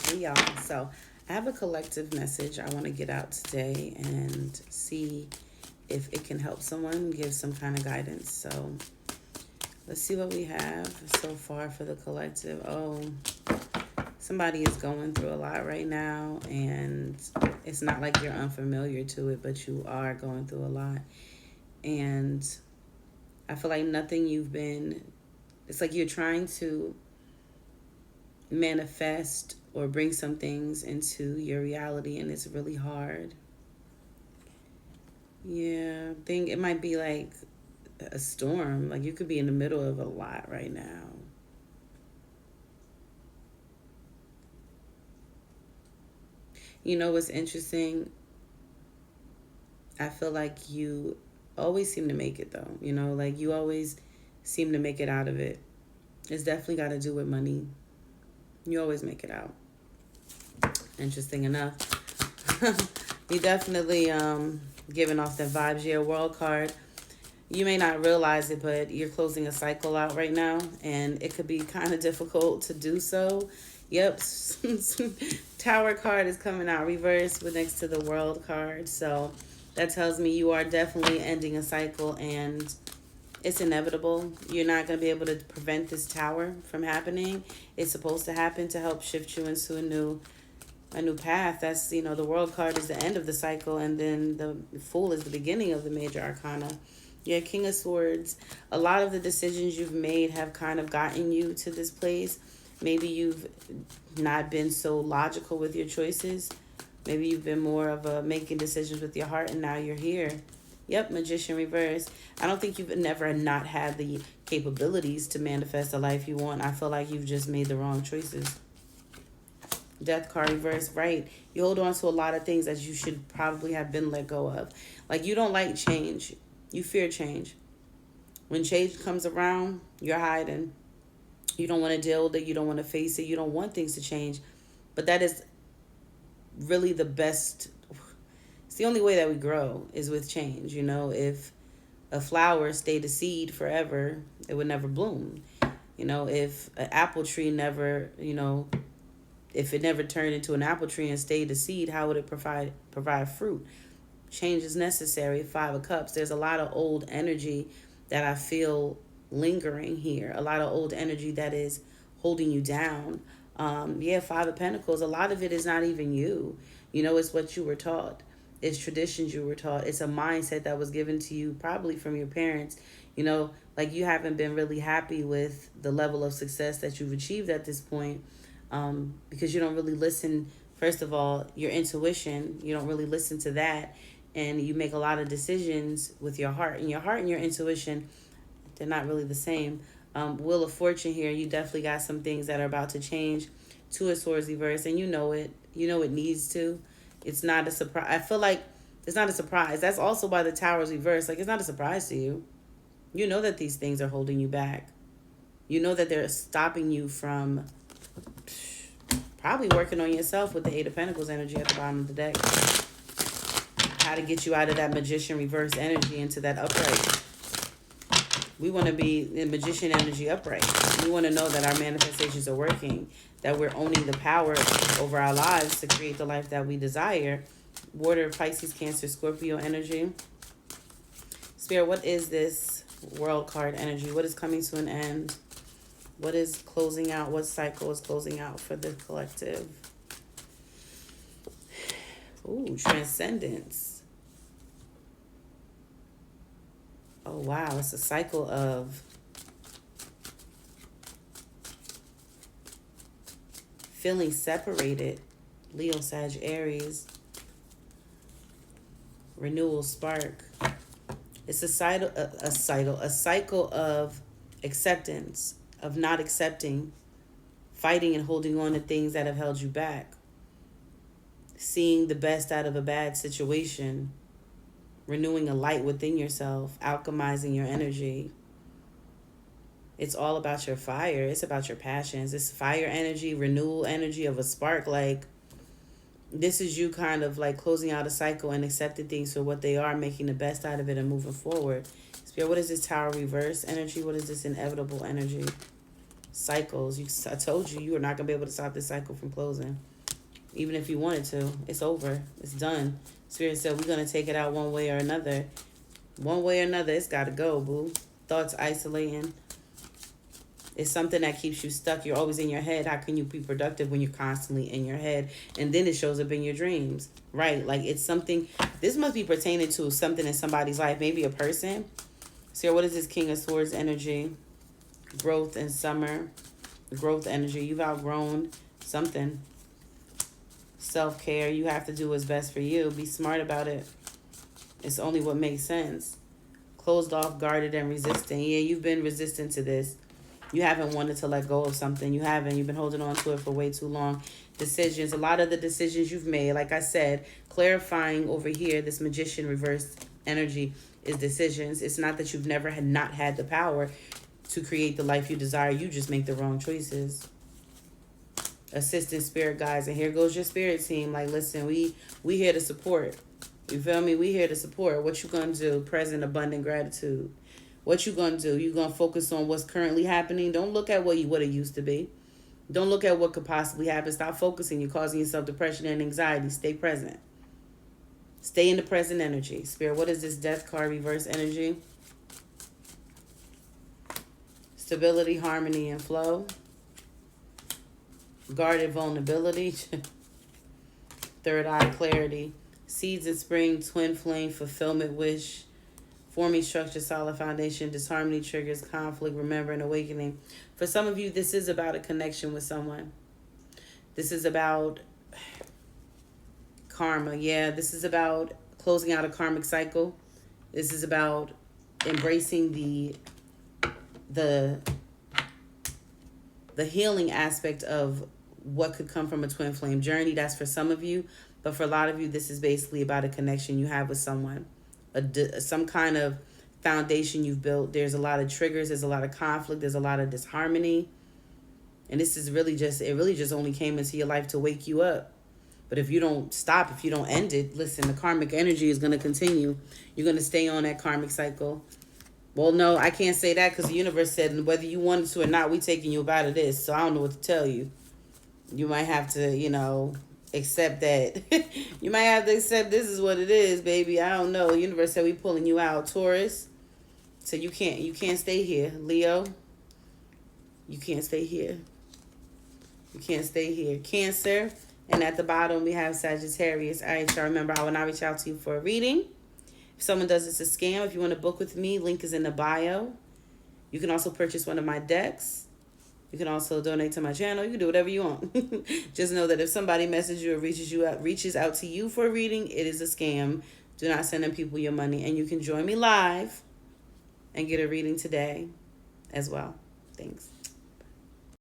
Hey y'all. So I have a collective message I want to get out today and see if it can help someone, give some kind of guidance. So let's see what we have so far for the collective. Oh, somebody is going through a lot right now, and it's not like you're unfamiliar to it, but you are going through a lot. And I feel like nothing you've been, it's like you're trying to manifest or bring some things into your reality, and it's really hard. Yeah, I think it might be like a storm. Like you could be in the middle of a lot right now. You know what's interesting? I feel like you always seem to make it though. Like you always seem to make it out of it. It's definitely got to do with money. You always make it out. Interesting enough. You definitely giving off the vibes. Yeah, world card. You may not realize it, but you're closing a cycle out right now, and it could be kind of difficult to do so. Yep, Tower card is coming out reversed with next to the World card, so that tells me you are definitely ending a cycle, and it's inevitable. You're not going to be able to prevent this Tower from happening. It's supposed to happen to help shift you into a new path. That's, the World card is the end of the cycle, and then the Fool is the beginning of the major arcana. Yeah, King of Swords. A lot of the decisions you've made have kind of gotten you to this place. Maybe you've not been so logical with your choices. Maybe you've been more of a making decisions with your heart, and now you're here. Yep, Magician reverse. I don't think you've never not had the capabilities to manifest the life you want. I feel like you've just made the wrong choices. Death card reverse, right? You hold on to a lot of things that you should probably have been let go of. Like you don't like change. You fear change. When change comes around, you're hiding. You don't want to deal with it. You don't want to face it. You don't want things to change. But that is really the best. It's the only way that we grow is with change. If a flower stayed a seed forever, it would never bloom. If an apple tree never, if it never turned into an apple tree and stayed a seed, how would it provide fruit? Change is necessary. Five of Cups. There's a lot of old energy that I feel lingering here. A lot of old energy that is holding you down. Yeah, Five of Pentacles. A lot of it is not even you. It's what you were taught. It's traditions you were taught. It's a mindset that was given to you probably from your parents. Like you haven't been really happy with the level of success that you've achieved at this point, because you don't really listen. First of all, your intuition, you don't really listen to that. And you make a lot of decisions with your heart. And your heart and your intuition, they're not really the same. Wheel of Fortune here, you definitely got some things that are about to change. Two of Swords reverse, and you know it. You know it needs to. It's not a surprise. I feel like it's not a surprise. That's also why the Tower's reverse. Like, it's not a surprise to you. You know that these things are holding you back. You know that they're stopping you from probably working on yourself with the Eight of Pentacles energy at the bottom of the deck. How to get you out of that Magician reverse energy into that upright. We want to be in Magician energy upright. We want to know that our manifestations are working, that we're owning the power over our lives to create the life that we desire. Water, Pisces, Cancer, Scorpio energy. Spirit, what is this World card energy? What is coming to an end? What is closing out? What cycle is closing out for the collective? Ooh, Transcendence. Oh, wow. It's a cycle of feeling separated. Leo, Sag, Aries. Renewal, Spark. It's a cycle of acceptance, of not accepting, fighting and holding on to things that have held you back. Seeing the best out of a bad situation. Renewing a light within yourself, alchemizing your energy. It's all about your fire. It's about your passions. It's fire energy, renewal energy of a spark. Like, this is you kind of like closing out a cycle and accepting things for what they are, making the best out of it and moving forward. Spirit, what is this Tower reverse energy? What is this inevitable energy? Cycles. I told you, you are not going to be able to stop this cycle from closing. Even if you wanted to, it's over. It's done. Spirit said we're going to take it out one way or another. One way or another, it's got to go, boo. Thoughts isolating. It's something that keeps you stuck. You're always in your head. How can you be productive when you're constantly in your head? And then it shows up in your dreams, right? Like it's something, this must be pertaining to something in somebody's life, maybe a person. So what is this King of Swords energy? Growth in summer. Growth energy. You've outgrown something. Self-care. You have to do what's best for you. Be smart about it. It's only what makes sense. Closed off, guarded, and resistant. Yeah, you've been resistant to this. You haven't wanted to let go of something. You haven't. You've been holding on to it for way too long. Decisions. A lot of the decisions you've made, like I said, clarifying over here, this magician reverse energy is decisions. It's not that you've never had not had the power to create the life you desire. You just make the wrong choices. Assistant spirit guides. And here goes your spirit team. Like, listen, we here to support. You feel me? We here to support. What you gonna do? Present, abundant gratitude. What you gonna do? You gonna focus on what's currently happening. Don't look at what it used to be. Don't look at what could possibly happen. Stop focusing. You're causing yourself depression and anxiety. Stay present. Stay in the present energy. Spirit, what is this death card reverse energy? Stability, harmony, and flow. Guarded vulnerability. Third eye clarity. Seeds of spring, twin flame, fulfillment, wish. Forming structure, solid foundation. Disharmony triggers conflict, remembering, awakening. For some of you, this is about a connection with someone. This is about karma. Yeah, this is about closing out a karmic cycle. This is about embracing the healing aspect of what could come from a twin flame journey. That's for some of you. But for a lot of you, this is basically about a connection you have with someone. Some kind of foundation you've built. There's a lot of triggers. There's a lot of conflict. There's a lot of disharmony. And this is really just only came into your life to wake you up. But if you don't stop, if you don't end it, listen, the karmic energy is going to continue. You're going to stay on that karmic cycle. Well, no, I can't say that because the universe said whether you wanted to or not, we taking you up out of this. So I don't know what to tell you. You might have to, accept that. You might have to accept this is what it is, baby. I don't know. The universe said we pulling you out. Taurus. So you can't stay here. Leo. You can't stay here. You can't stay here. Cancer. And at the bottom, we have Sagittarius. All right, y'all, remember, I will not reach out to you for a reading. If someone does this a scam, if you want to book with me, link is in the bio. You can also purchase one of my decks. You can also donate to my channel. You can do whatever you want. Just know that if somebody messages you or reaches out to you for a reading, it is a scam. Do not send them people your money. And you can join me live and get a reading today as well. Thanks.